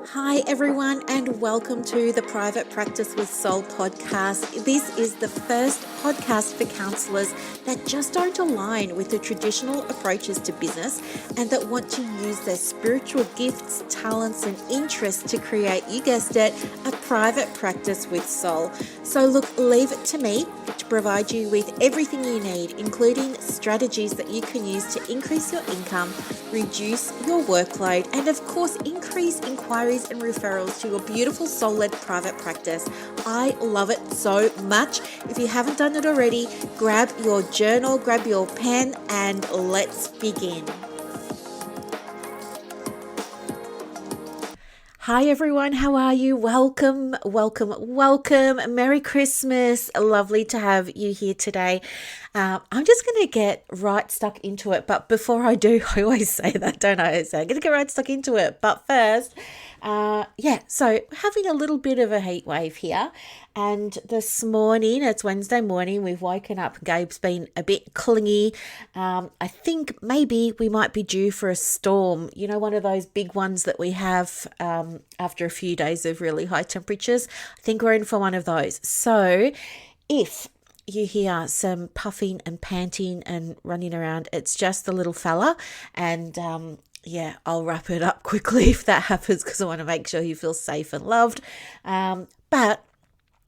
Hi, everyone, and welcome to the Private Practice with Soul podcast. This is the first podcast for counselors that just don't align with the traditional approaches to business and that want to use their spiritual gifts, talents, and interests to create, you guessed it, a private practice with soul. So, look, leave it to me to provide you with everything you need, including strategies that you can use to increase your income, reduce your workload, and of course, increase inquiries and referrals to your beautiful soul-led private practice. I love it so much. If you haven't done it already, grab your journal, grab your pen, and let's begin. Hi everyone, how are you? Welcome. Merry Christmas. Lovely to have you here today. I'm just going to get right stuck into it. But before I do, I always say that, don't I? So I'm going to get right stuck into it. But first, so having a little bit of a heat wave here. And this morning, it's Wednesday morning, we've woken up. Gabe's been a bit clingy. I think maybe we might be due for a storm. You know, one of those big ones that we have after a few days of really high temperatures. I think we're in for one of those. So if you hear some puffing and panting and running around, it's just the little fella. And I'll wrap it up quickly if that happens because I want to make sure he feels safe and loved. But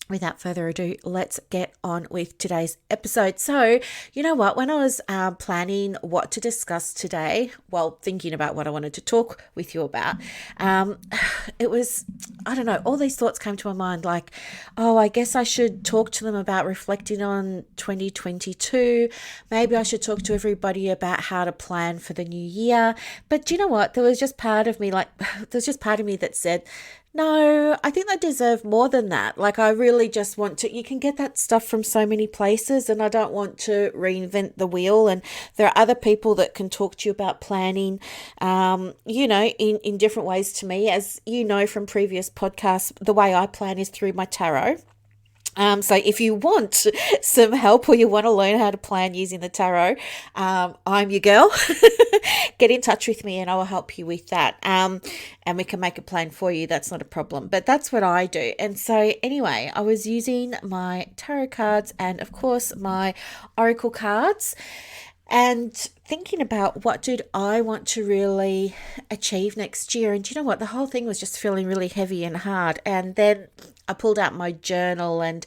without further ado, let's get on with today's episode. So, you know what? When I was planning what to discuss today, thinking about what I wanted to talk with you about, it was, I don't know, all these thoughts came to my mind like, I guess I should talk to them about reflecting on 2022. Maybe I should talk to everybody about how to plan for the new year. But do you know what? There was just part of me that said, no, I think they deserve more than that. Like, I really just want to, you can get that stuff from so many places, and I don't want to reinvent the wheel. And there are other people that can talk to you about planning, in different ways to me. As you know from previous podcasts, the way I plan is through my tarot. So if you want some help or you want to learn how to plan using the tarot, I'm your girl. Get in touch with me and I will help you with that. And we can make a plan for you. That's not a problem. But that's what I do. And so anyway, I was using my tarot cards and of course my oracle cards and thinking about what did I want to really achieve next year. And you know what? The whole thing was just feeling really heavy and hard. And then I pulled out my journal, and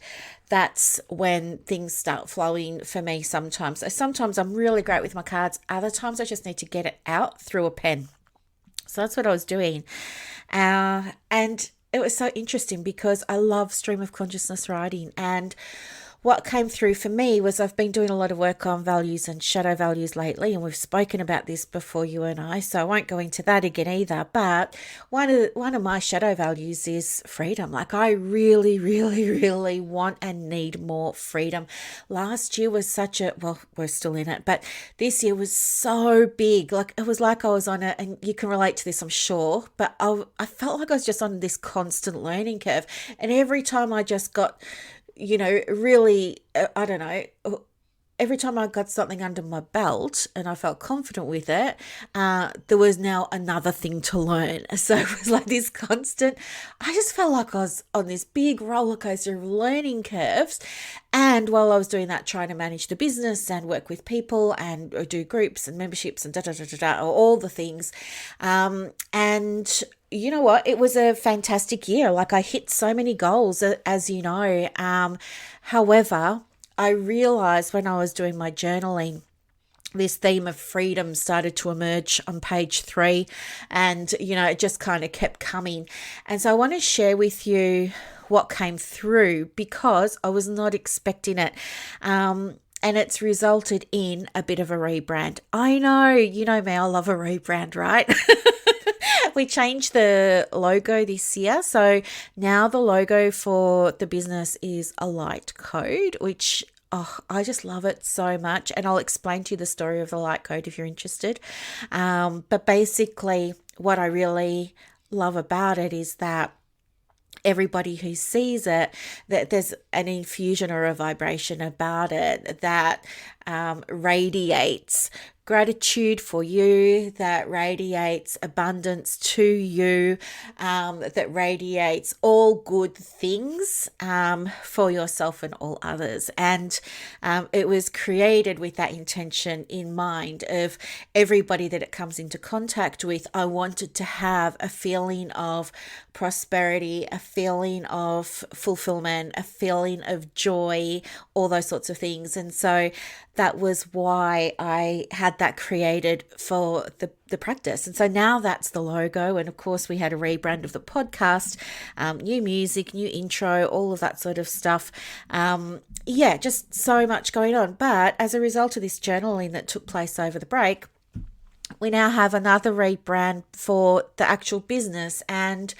that's when things start flowing for me sometimes. So sometimes I'm really great with my cards. Other times I just need to get it out through a pen. So that's what I was doing. And it was so interesting because I love stream of consciousness writing. And what came through for me was I've been doing a lot of work on values and shadow values lately, and we've spoken about this before, you and I, so I won't go into that again either. But one of my shadow values is freedom. Like, I really, really, really want and need more freedom. Last year was we're still in it, but this year was so big. Like, it was like I was on it, and you can relate to this, I'm sure, but I felt like I was just on this constant learning curve. And every time I just got really, I don't know, every time I got something under my belt and I felt confident with it, there was now another thing to learn. So it was like this constant, I just felt like I was on this big roller coaster of learning curves. And while I was doing that, trying to manage the business and work with people and do groups and memberships and all the things. And you know what? It was a fantastic year. Like, I hit so many goals, as you know. However, I realized when I was doing my journaling, this theme of freedom started to emerge on page 3, and it just kind of kept coming. And so I want to share with you what came through because I was not expecting it. And it's resulted in a bit of a rebrand. I know, you know me, I love a rebrand, right? We changed the logo this year. So now the logo for the business is a light code, which I just love it so much. And I'll explain to you the story of the light code if you're interested. But basically, what I really love about it is that everybody who sees it, that there's an infusion or a vibration about it that radiates gratitude for you, that radiates abundance to you, that radiates all good things for yourself and all others. And it was created with that intention in mind of everybody that it comes into contact with. I wanted to have a feeling of prosperity, a feeling of fulfillment, a feeling of joy, all those sorts of things. And so that was why I had that created for the practice. And so now that's the logo. And of course, we had a rebrand of the podcast, new music, new intro, all of that sort of stuff. Yeah, just so much going on. But as a result of this journaling that took place over the break, we now have another rebrand for the actual business. And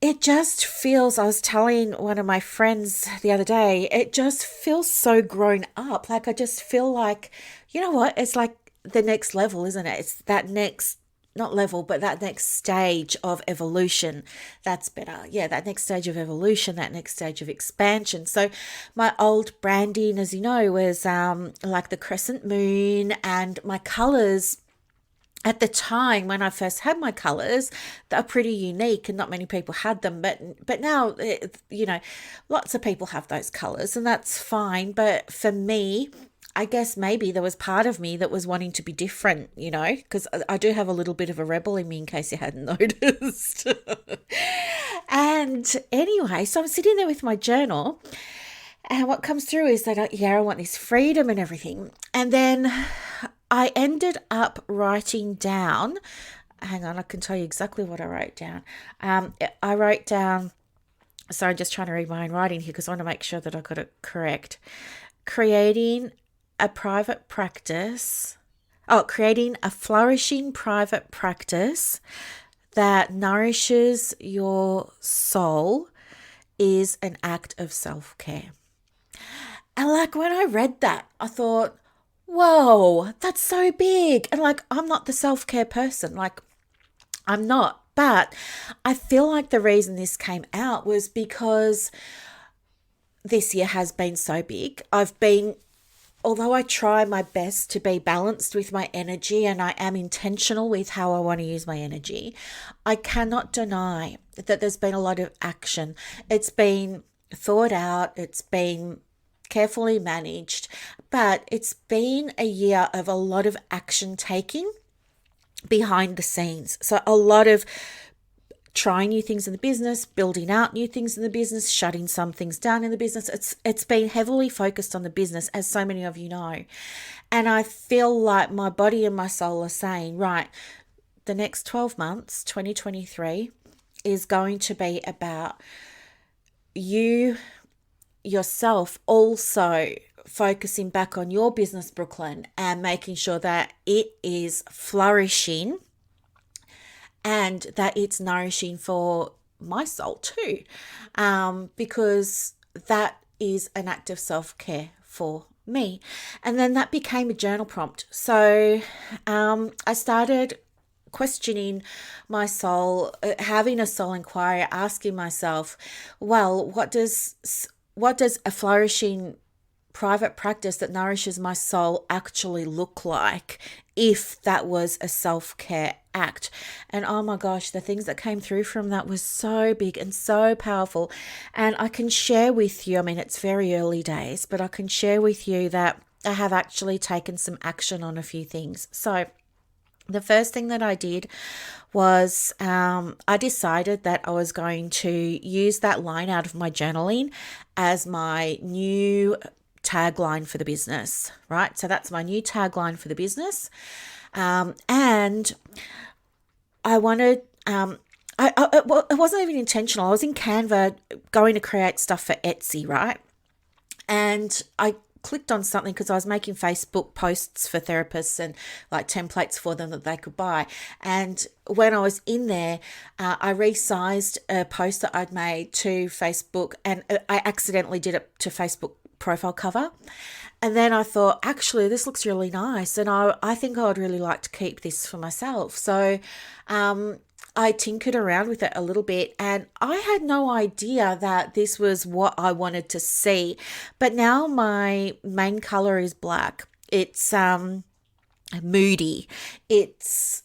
it just feels, I was telling one of my friends the other day, it just feels so grown up. Like, I just feel like, you know what? It's like the next level, isn't it? It's that next, not level, but that next stage of evolution. That's better. Yeah, that next stage of evolution, that next stage of expansion. So my old branding, as you know, was like the crescent moon, and my colors at the time when I first had my colors, they are pretty unique and not many people had them. But now, you know, lots of people have those colors, and that's fine. But for me, I guess maybe there was part of me that was wanting to be different, you know, because I do have a little bit of a rebel in me, in case you hadn't noticed. And anyway, so I'm sitting there with my journal, and what comes through is that, I want this freedom and everything. And then I ended up writing down, hang on, I can tell you exactly what I wrote down. I wrote down, sorry, I'm just trying to read my own writing here because I want to make sure that I got it correct. Creating a flourishing private practice that nourishes your soul is an act of self-care. And like, when I read that, I thought, whoa, that's so big. And like, I'm not the self-care person. Like, I'm not. But I feel like the reason this came out was because this year has been so big. Although I try my best to be balanced with my energy, and I am intentional with how I want to use my energy, I cannot deny that there's been a lot of action. It's been thought out. It's been carefully managed, but it's been a year of a lot of action taking behind the scenes. So a lot of trying new things in the business, building out new things in the business, shutting some things down in the business. It's been heavily focused on the business, as so many of you know. And I feel like my body and my soul are saying, right, the next 12 months, 2023, is going to be about you yourself also focusing back on your business, Brooklyn, and making sure that it is flourishing and that it's nourishing for my soul too, because that is an act of self-care for me. And then that became a journal prompt. So I started questioning my soul, having a soul inquiry, asking myself, well, what does a flourishing private practice that nourishes my soul actually look like if that was a self-care act? And oh my gosh, the things that came through from that was so big and so powerful. And I can share with you, I mean, it's very early days, but I can share with you that I have actually taken some action on a few things. So the first thing that I did was I decided that I was going to use that line out of my journaling as my new tagline for the business, right? So that's my new tagline for the business. And I wanted, it wasn't even intentional. I was in Canva going to create stuff for Etsy, right? And I clicked on something because I was making Facebook posts for therapists and like templates for them that they could buy. And when I was in there, I resized a post that I'd made to Facebook, and I accidentally did it to Facebook profile cover. And then I thought, actually, this looks really nice, and I think I would really like to keep this for myself. So I tinkered around with it a little bit, and I had no idea that this was what I wanted to see. But now my main color is black. It's moody. It's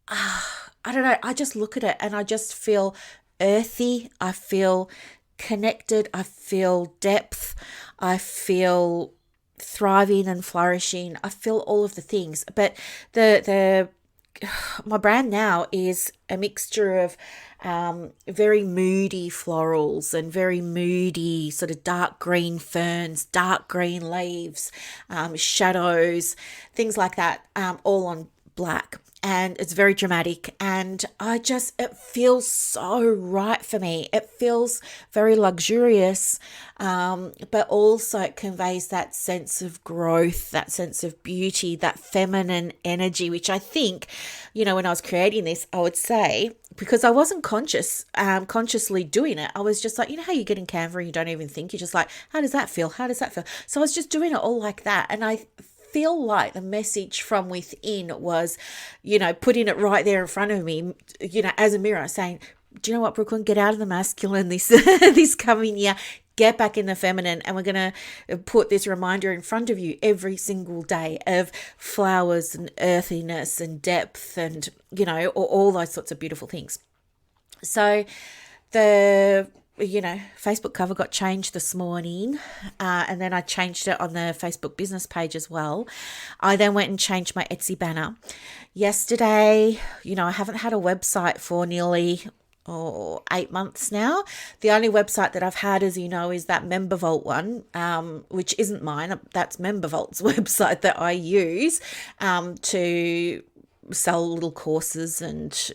I don't know, I just look at it and I just feel earthy. I feel connected. I feel depth. I feel thriving and flourishing. I feel all of the things. But the my brand now is a mixture of very moody florals and very moody sort of dark green ferns, dark green leaves, shadows, things like that, all on black. And it's very dramatic, and it feels so right for me. It feels very luxurious, but also it conveys that sense of growth, that sense of beauty, that feminine energy, which I think, when I was creating this, I would say, because I wasn't consciously doing it. I was just like, how you get in Canva and you don't even think, you're just like, how does that feel? How does that feel? So I was just doing it all like that. And I feel like the message from within was, putting it right there in front of me, as a mirror, saying, do you know what, Brooklyn, get out of the masculine this this coming year, get back in the feminine, and we're going to put this reminder in front of you every single day of flowers and earthiness and depth and, all those sorts of beautiful things. So the Facebook cover got changed this morning, and then I changed it on the Facebook business page as well. I then went and changed my Etsy banner. Yesterday, I haven't had a website for nearly 8 months now. The only website that I've had, as you know, is that Member Vault one, which isn't mine. That's Member Vault's website that I use to sell little courses and,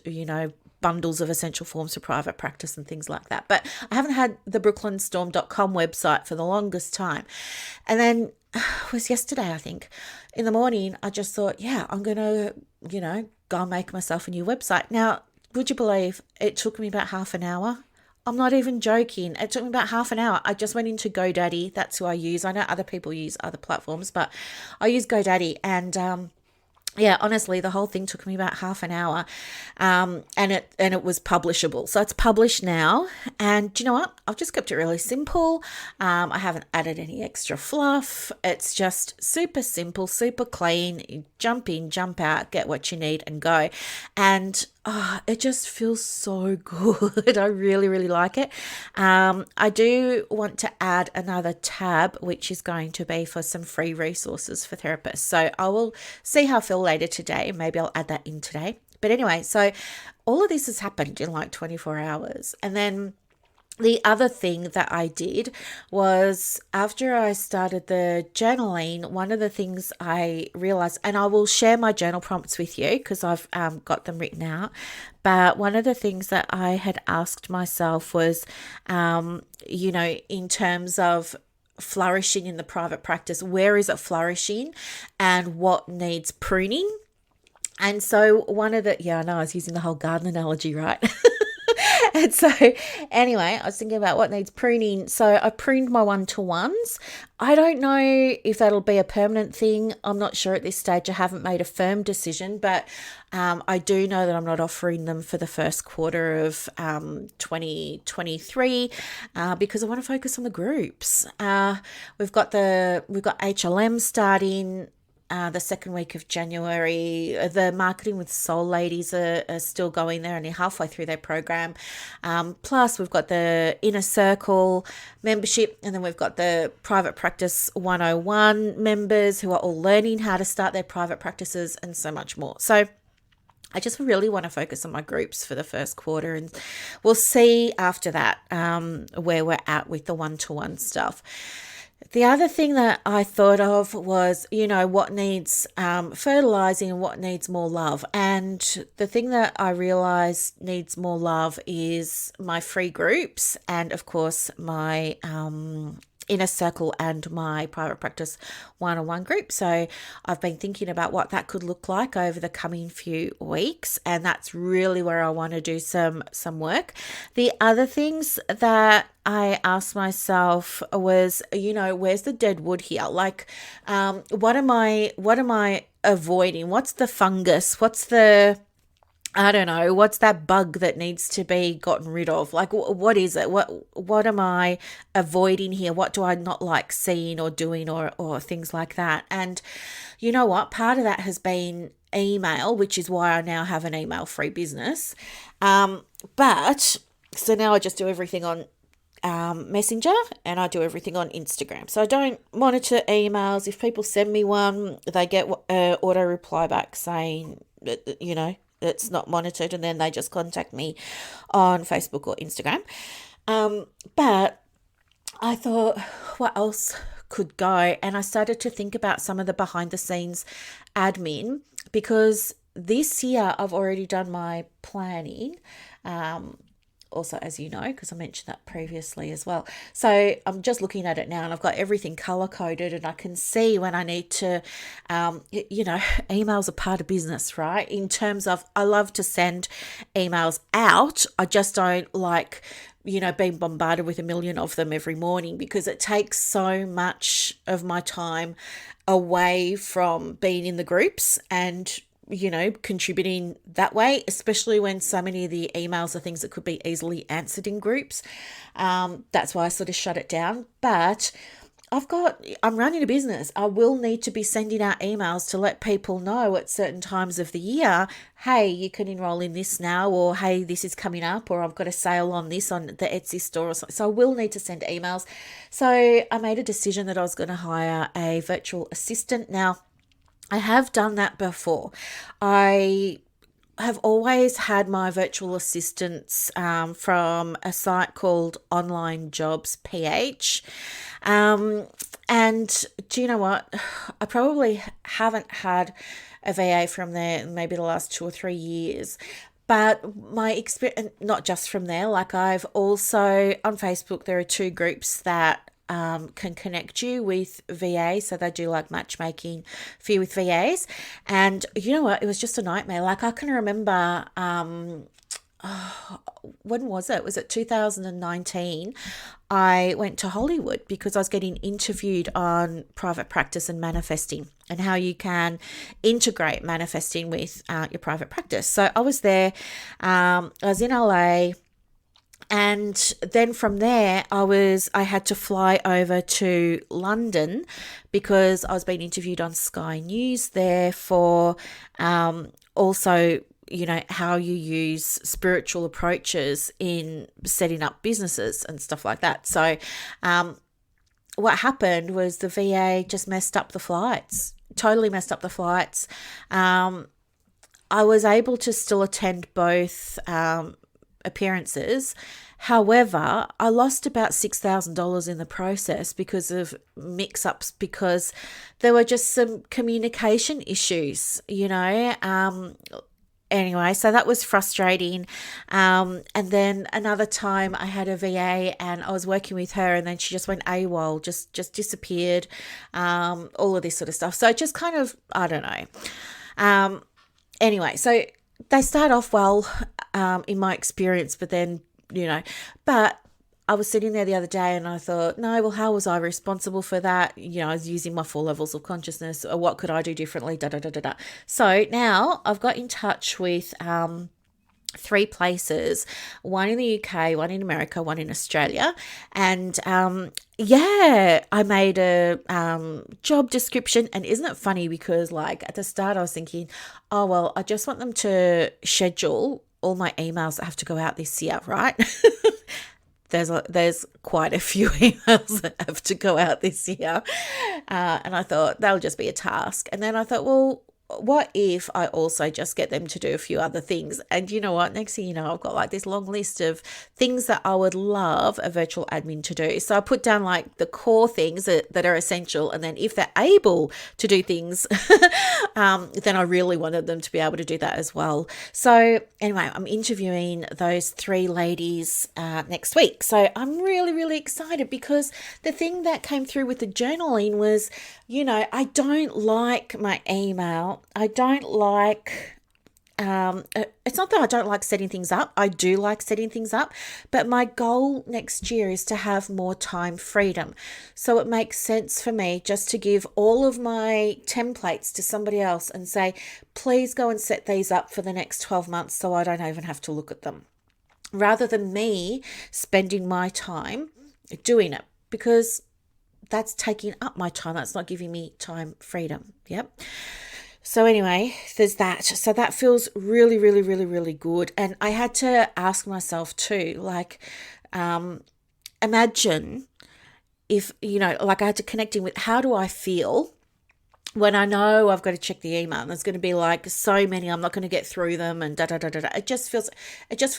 bundles of essential forms for private practice and things like that. But I haven't had the brooklynstorm.com website for the longest time. And then it was yesterday, I think, in the morning, I just thought, yeah, I'm going to, go and make myself a new website. Now, would you believe it took me about half an hour? I'm not even joking. It took me about half an hour. I just went into GoDaddy. That's who I use. I know other people use other platforms, but I use GoDaddy, and yeah, honestly, the whole thing took me about half an hour, and it was publishable. So it's published now, and do you know what? I've just kept it really simple. I haven't added any extra fluff. It's just super simple, super clean. You jump in, jump out, get what you need, and go. And it just feels so good. I really, really like it. I do want to add another tab, which is going to be for some free resources for therapists. So I will see how I feel later today. Maybe I'll add that in today. But anyway, so all of this has happened in like 24 hours. And then the other thing that I did was, after I started the journaling, one of the things I realized, and I will share my journal prompts with you because I've got them written out, but one of the things that I had asked myself was, in terms of flourishing in the private practice, where is it flourishing and what needs pruning? And so I know I was using the whole garden analogy, right? And so anyway, I was thinking about what needs pruning. So I pruned my one-to-ones. I don't know if that'll be a permanent thing. I'm not sure at this stage. I haven't made a firm decision, but I do know that I'm not offering them for the first quarter of 2023 because I want to focus on the groups. We've got HLM starting the second week of January. The Marketing with Soul ladies are still going. They're only halfway through their program. Plus, we've got the Inner Circle membership, and then we've got the Private Practice 101 members who are all learning how to start their private practices and so much more. So I just really want to focus on my groups for the first quarter, and we'll see after that where we're at with the one-to-one stuff. The other thing that I thought of was, what needs fertilizing and what needs more love. And the thing that I realized needs more love is my free groups and, of course, my Inner Circle and my Private Practice 101 group. So I've been thinking about what that could look like over the coming few weeks, and that's really where I want to do some work. The other things that I asked myself was, where's the dead wood here? Like, what am I avoiding? What's the fungus? What's the I don't know, what's that bug that needs to be gotten rid of? Like, what is it? What am I avoiding here? What do I not like seeing or doing, or things like that? And you know what? Part of that has been email, which is why I now have an email free business. But so now I just do everything on Messenger, and I do everything on Instagram. So I don't monitor emails. If people send me one, they get auto reply back saying, it's not monitored, and then they just contact me on Facebook or Instagram. But I thought, what else could go? And I started to think about some of the behind the scenes admin, because this year I've already done my planning. Also, as you know, because I mentioned that previously as well. So I'm just looking at it now, and I've got everything color coded, and I can see when I need to, emails are part of business, right? In terms of, I love to send emails out. I just don't like, being bombarded with a million of them every morning, because it takes so much of my time away from being in the groups and contributing that way, especially when so many of the emails are things that could be easily answered in groups. That's why I sort of shut it down. But I'm running a business. I will need to be sending out emails to let people know at certain times of the year, hey, you can enroll in this now, or hey, this is coming up, or I've got a sale on this on the Etsy store or something. So I will need to send emails. So I made a decision that I was going to hire a virtual assistant. Now, I have done that before. I have always had my virtual assistants from a site called Online Jobs PH. And do you know what? I probably haven't had a VA from there in maybe the last 2 or 3 years. But my experience, not just from there, like I've also on Facebook, there are two groups that can connect you with VA. So they do like matchmaking for you with VAs. And you know what? It was just a nightmare. Like I can remember, when was it? Was it 2019? I went to Hollywood because I was getting interviewed on private practice and manifesting, and how you can integrate manifesting with your private practice. So I was there. I was in LA. And then from there, I had to fly over to London because I was being interviewed on Sky News there for also, how you use spiritual approaches in setting up businesses and stuff like that. So what happened was the VA just messed up the flights, totally messed up the flights. I was able to still attend both appearances. However, I lost about $6,000 in the process because of mix-ups, because there were just some communication issues, Anyway, so that was frustrating. And then another time I had a VA and I was working with her, and then she just went AWOL, just disappeared, all of this sort of stuff. So just kind of, I don't know. Anyway, so they start off well, in my experience, but then, but I was sitting there the other day and I thought, no, well, how was I responsible for that? I was using my 4 levels of consciousness, or what could I do differently? So now I've got in touch with 3 places, one in the UK, one in America, one in Australia. And I made a job description. And isn't it funny, because like at the start I was thinking, oh, well, I just want them to schedule all my emails that have to go out this year, right? There's quite a few emails that have to go out this year. And I thought that'll just be a task. And then I thought, well, what if I also just get them to do a few other things? And you know what? Next thing you know, I've got like this long list of things that I would love a virtual admin to do. So I put down like the core things that are essential. And then if they're able to do things, then I really wanted them to be able to do that as well. So anyway, I'm interviewing those 3 ladies next week. So I'm really, really excited, because the thing that came through with the journaling was, I don't like my email. I don't like it's not that I don't like setting things up. I do like setting things up, but my goal next year is to have more time freedom. So it makes sense for me just to give all of my templates to somebody else and say, please go and set these up for the next 12 months so I don't even have to look at them, rather than me spending my time doing it, because that's taking up my time. That's not giving me time freedom. Yep. So anyway, there's that. So that feels really, really, really, really good. And I had to ask myself too, like, imagine if, like I had to connect in with how do I feel when I know I've got to check the email and there's going to be like so many, I'm not going to get through them and da da da da da. It just feels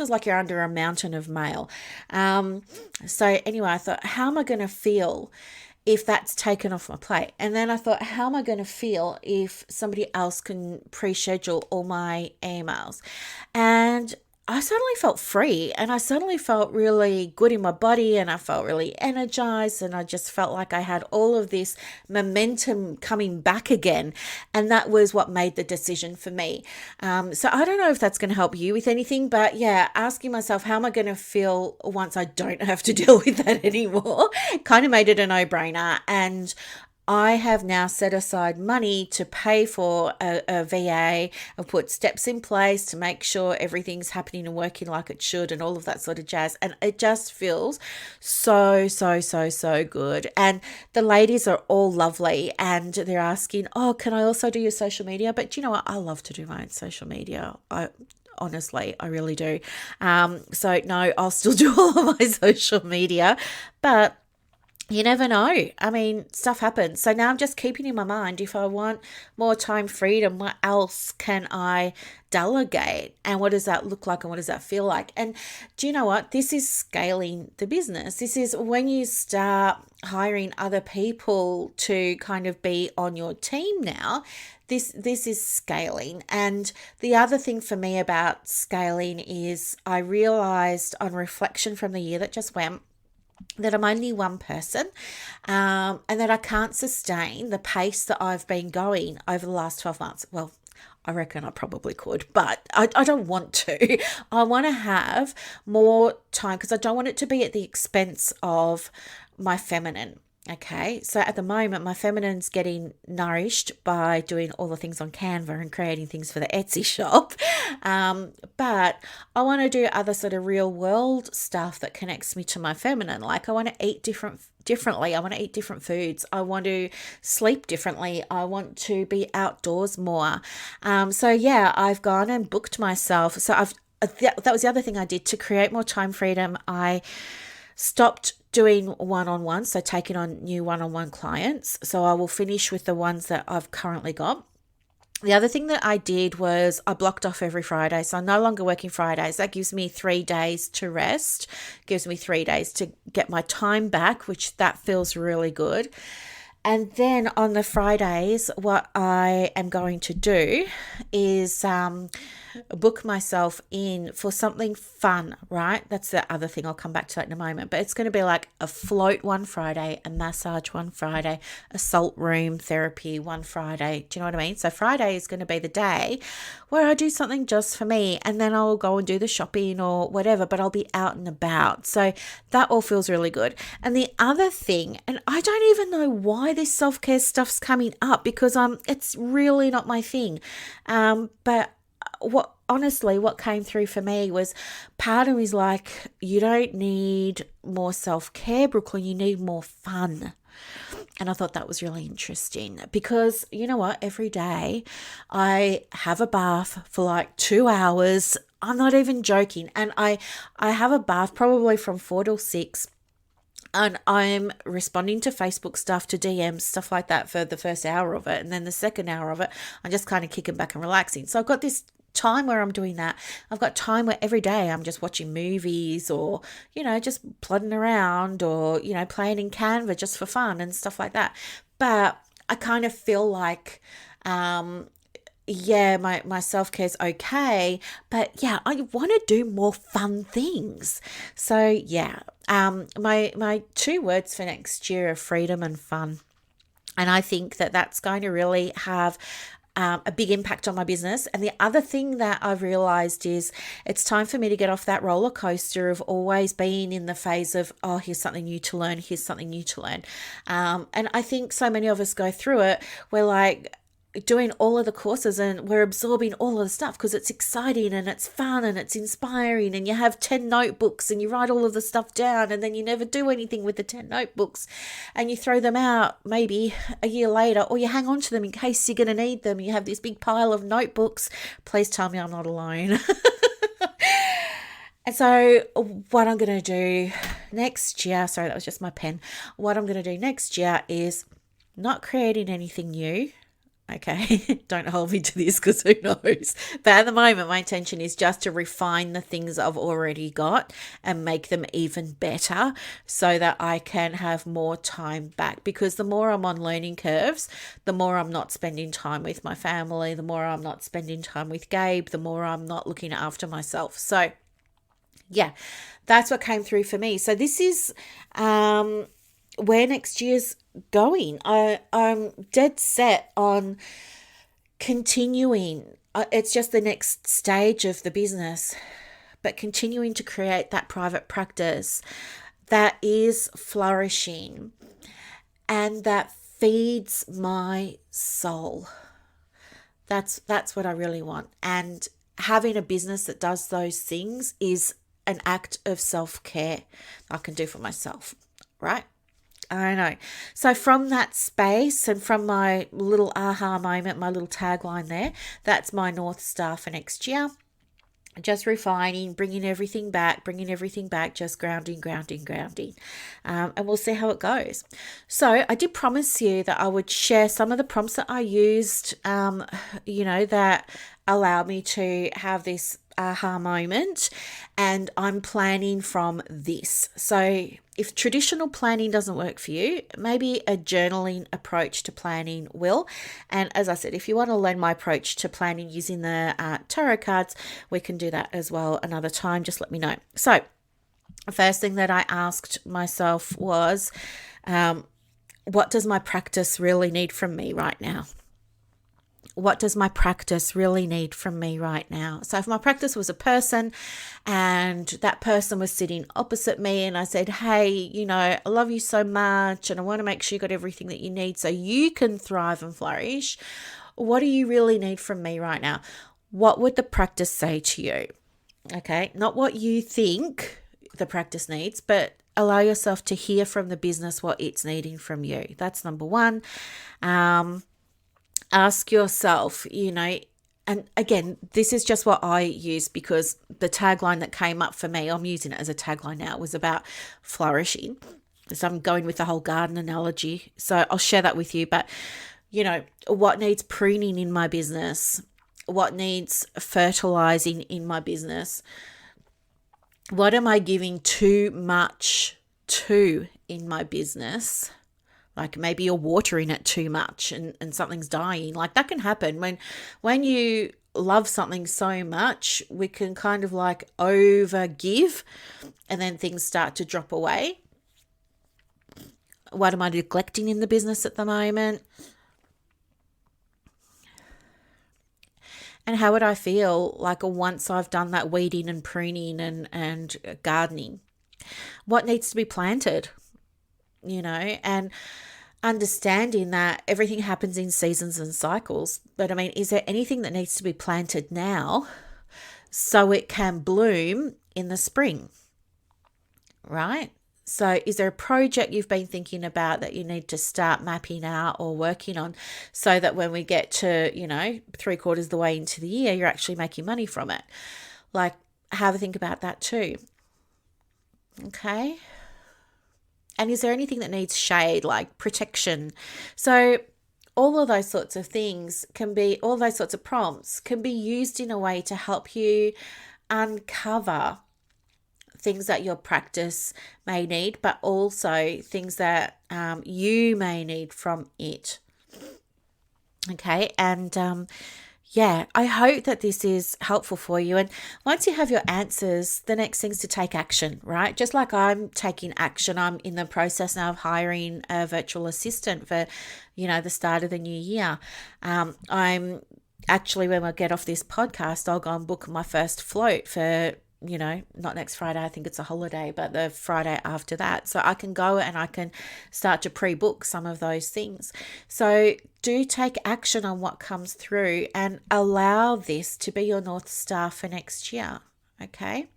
like you're under a mountain of mail. So anyway, I thought, how am I going to feel if that's taken off my plate? And then I thought, how am I going to feel if somebody else can pre-schedule all my emails? And I suddenly felt free, and I suddenly felt really good in my body, and I felt really energized, and I just felt like I had all of this momentum coming back again. And that was what made the decision for me. So I don't know if that's going to help you with anything, but yeah, asking myself, how am I going to feel once I don't have to deal with that anymore, kind of made it a no-brainer. And I have now set aside money to pay for a VA. I've put steps in place to make sure everything's happening and working like it should and all of that sort of jazz. And it just feels so, so, so, so good. And the ladies are all lovely, and they're asking, oh, can I also do your social media? But you know what? I love to do my own social media. Honestly, I really do. So no, I'll still do all of my social media, but you never know. I mean, stuff happens. So now I'm just keeping in my mind, if I want more time freedom, what else can I delegate? And what does that look like? And what does that feel like? And do you know what? This is scaling the business. This is when you start hiring other people to kind of be on your team now. This is scaling. And the other thing for me about scaling is I realized on reflection from the year that just went, that I'm only one person, and that I can't sustain the pace that I've been going over the last 12 months. Well, I reckon I probably could, but I don't want to. I want to have more time because I don't want it to be at the expense of my feminine. Okay, so at the moment, my feminine's getting nourished by doing all the things on Canva and creating things for the Etsy shop. But I want to do other sort of real world stuff that connects me to my feminine. Like I want to eat differently. I want to eat different foods. I want to sleep differently. I want to be outdoors more. So yeah, I've gone and booked myself. So that was the other thing I did to create more time freedom. I stopped doing one-on-one, so taking on new one-on-one clients. So I will finish with the ones that I've currently got. The other thing that I did was I blocked off every Friday. So I'm no longer working Fridays. That gives me 3 days to rest, gives me 3 days to get my time back, which that feels really good. And then on the Fridays, what I am going to do is book myself in for something fun, right? That's the other thing. I'll come back to that in a moment. But it's going to be like a float one Friday, a massage one Friday, a salt room therapy one Friday. Do you know what I mean? So Friday is going to be the day where I do something just for me, and then I'll go and do the shopping or whatever, but I'll be out and about. So that all feels really good. And the other thing, and I don't even know why this self-care stuff's coming up, because it's really not my thing. But what came through for me was part of me is like, you don't need more self-care, Brooklyn, you need more fun. And I thought that was really interesting because you know what, every day I have a bath for like 2 hours. I'm not even joking. And I have a bath probably from 4 till 6. And I'm responding to Facebook stuff, to DMs, stuff like that for the first hour of it. And then the second hour of it, I'm just kind of kicking back and relaxing. So I've got this time where I'm doing that. I've got time where every day I'm just watching movies or, just plodding around or, playing in Canva just for fun and stuff like that. But I kind of feel like, my self-care is okay, but yeah, I want to do more fun things. So yeah, my 2 words for next year are freedom and fun. And I think that that's going to really have a big impact on my business. And the other thing that I've realized is it's time for me to get off that roller coaster of always being in the phase of, oh, here's something new to learn, here's something new to learn. And I think so many of us go through it. We're like, doing all of the courses and we're absorbing all of the stuff because it's exciting and it's fun and it's inspiring, and you have 10 notebooks and you write all of the stuff down, and then you never do anything with the 10 notebooks and you throw them out maybe a year later, or you hang on to them in case you're going to need them. You have this big pile of notebooks. Please tell me I'm not alone. And so what I'm going to do next year, sorry, that was just my pen. What I'm going to do next year is not creating anything new. Okay, don't hold me to this because who knows. But at the moment, my intention is just to refine the things I've already got and make them even better so that I can have more time back. Because the more I'm on learning curves, the more I'm not spending time with my family, the more I'm not spending time with Gabe, the more I'm not looking after myself. So yeah, that's what came through for me. So this is where next year's going. I'm dead set on continuing. It's just the next stage of the business, but continuing to create that private practice that is flourishing and that feeds my soul. That's what I really want. And having a business that does those things is an act of self-care I can do for myself, right? I know. So from that space and from my little aha moment, my little tagline there, that's my North Star for next year. Just refining, bringing everything back, just grounding. And we'll see how it goes. So I did promise you that I would share some of the prompts that I used, that allow me to have this aha moment, and I'm planning from this. So if traditional planning doesn't work for you, maybe a journaling approach to planning will. And as I said, if you want to learn my approach to planning using the tarot cards, we can do that as well another time. Just let me know. So the first thing that I asked myself was, what does my practice really need from me right now? What does my practice really need from me right now? So if my practice was a person and that person was sitting opposite me and I said, hey, I love you so much and I want to make sure you got everything that you need so you can thrive and flourish. What do you really need from me right now? What would the practice say to you? Okay, not what you think the practice needs, but allow yourself to hear from the business what it's needing from you. That's number one. Ask yourself, and again, this is just what I use because the tagline that came up for me, I'm using it as a tagline now, was about flourishing. So I'm going with the whole garden analogy. So I'll share that with you. But, what needs pruning in my business? What needs fertilizing in my business? What am I giving too much to in my business? Like maybe you're watering it too much and something's dying. Like that can happen when you love something so much, we can kind of like over give and then things start to drop away. What am I neglecting in the business at the moment? And how would I feel like once I've done that weeding and pruning and gardening? What needs to be planted? And understanding that everything happens in seasons and cycles. But I mean, is there anything that needs to be planted now so it can bloom in the spring? Right? So is there a project you've been thinking about that you need to start mapping out or working on so that when we get to, 3/4 of the way into the year, you're actually making money from it? Like, have a think about that too. Okay. And is there anything that needs shade, like protection? So all of those sorts of things all those sorts of prompts can be used in a way to help you uncover things that your practice may need, but also things that you may need from it. Okay. And yeah, I hope that this is helpful for you. And once you have your answers, the next thing's to take action, right? Just like I'm taking action, I'm in the process now of hiring a virtual assistant for, the start of the new year. I'm actually, when I get off this podcast, I'll go and book my first float for, not next Friday, I think it's a holiday, but the Friday after that. So I can go and I can start to pre-book some of those things. So do take action on what comes through and allow this to be your North Star for next year. Okay.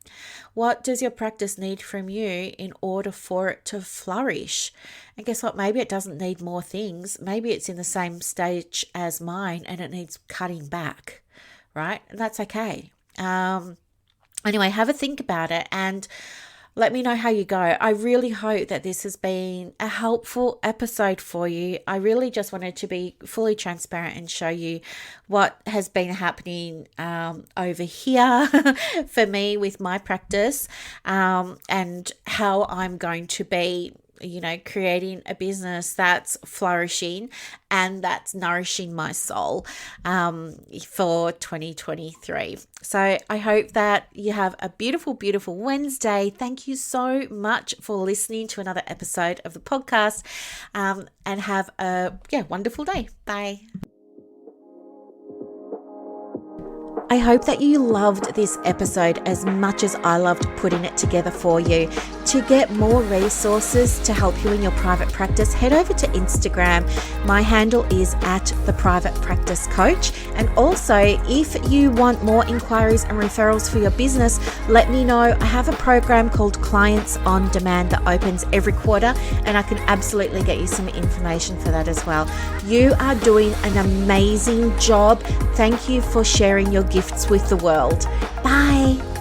What does your practice need from you in order for it to flourish? And guess what? Maybe it doesn't need more things. Maybe it's in the same stage as mine and it needs cutting back, right? And that's okay. Anyway, have a think about it and let me know how you go. I really hope that this has been a helpful episode for you. I really just wanted to be fully transparent and show you what has been happening over here for me with my practice, and how I'm going to be creating a business that's flourishing and that's nourishing my soul for 2023. So I hope that you have a beautiful, beautiful Wednesday. Thank you so much for listening to another episode of the podcast, and have a wonderful day. Bye. I hope that you loved this episode as much as I loved putting it together for you. To get more resources to help you in your private practice, head over to Instagram. My handle is @theprivatepracticecoach. And also, if you want more inquiries and referrals for your business, let me know. I have a program called Clients on Demand that opens every quarter, and I can absolutely get you some information for that as well. You are doing an amazing job. Thank you for sharing your gifts with the world. Bye.